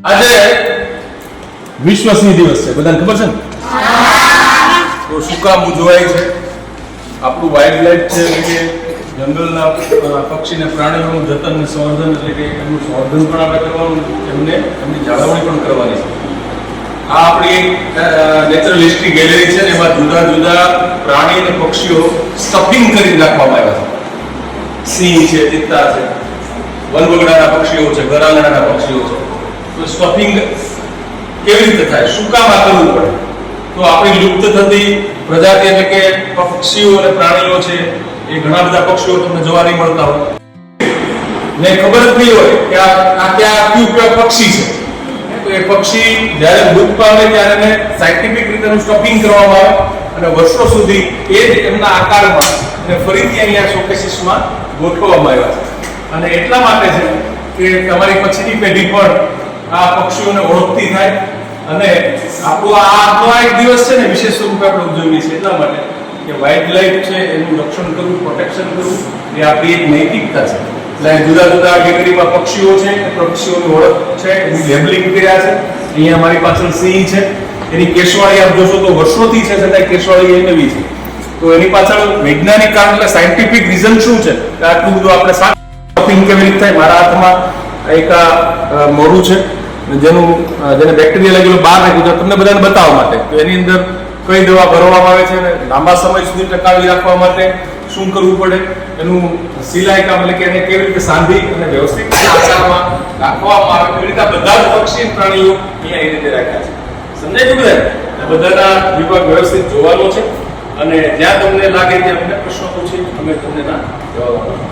આજે વિશ્વ સિંહ દિવસ છે, બધાને ખબર છે ને? તો શું કામ ઉજવાય છે? આપણું વાઇલ્ડ લાઈફ છે એટલે કે જંગલના પક્ષી અને પ્રાણીઓનું જતન અને સંવર્ધન, એટલે કે એમનું સંવર્ધન પણ આપણે કરવાનું, એમની જાળવણી પણ કરવાની છે. આ આપણી નેચરલ હિસ્ટ્રી ગેલેરી છે ને, એમાં જુદા જુદા પ્રાણી અને પક્ષીઓ સ્ટફિંગ કરી રાખવામાં આવ્યા છે. સિંહ છે, ચિત્તા છે, વનબગડાના પક્ષીઓ છે, ગરાલડાના પક્ષીઓ છે. તો સ્ટફિંગ કેવી રીતે થાય, શું કામ આ કરવું પડે? તો આપણી લુપ્ત થતી પ્રજાતિ એટલે કે પક્ષીઓ અને પ્રાણીઓ છે, એ ઘણા બધા પક્ષીઓ તમને જોવા નહીં મળતા હોય ને ખબર જ નહીં હોય કે આ કયું પક્ષી છે. તો એ પક્ષી જ્યારે મૃત પામે ત્યારે એને સાયન્ટિફિક રીતે સ્ટફિંગ કરવામાં આવે અને વર્ષો સુધી એ જ એમના આકારમાં અને ફરીથી અહીંયા શોકેસીસમાં ગોઠવવામાં આવ્યા છે. અને એટલા માટે છે કે તમારી પછીની પેઢી પણ આ પક્ષીઓને ઓળખતી થાય અને આપણો આજનો એક દિવસ છે ને વિશેષ સ્વરૂપે આપણે ઉજવીએ છીએ એટલા માટે કે વાઇલ્ડ લાઈફ છે એનું રક્ષણ કરવું, પ્રોટેક્શન કરવું એ આપણી એક નૈતિકતા છે. એટલે જુદા જુદા ગેલેરીમાં પક્ષીઓ છે, પક્ષીઓની ઓળખ છે, એની લેબલિંગ કર્યા છે. અહીંયા મારી પાછળ સિંહ છે, એની કેશવાળી આપ જોશો તો વર્ષોથી છે છતાં કેશવાળી એ નવી છે. તો એની પાછળ વૈજ્ઞાનિક કારણ એટલે સાયન્ટિફિક રીઝન શું છે કે આટલું બધું આપણે સ્ટફિંગ કેવી રીતે થાય? મારા હાથમાં એક મોઢું છે જેને બેક્ટેરિયા લાગેલો બહાર નાખ્યું છે તમને બધાને બતાવવા માટે. તો એની અંદર કઈ દવા ભરવામાં આવે છે અને લાંબા સમય સુધી ટકાવી રાખવા માટે શું કરવું પડે, એનું સિલાઈ કામ એટલે કે એને કેવી રીતે સાંધી અને વ્યવસ્થિત આકારમાં રાખવામાં આવે, એવી રીતે બધા જ પક્ષી પ્રાણીઓ અહીંયા એ રીતે રાખ્યા છે. સમજાય છે બધા? બધાના વિભાગ વ્યવસ્થિત જોવાનો છે અને જ્યાં તમને લાગે ત્યાં અમને પ્રશ્નો પૂછી અમે તમને ના જવાબ આપીશું.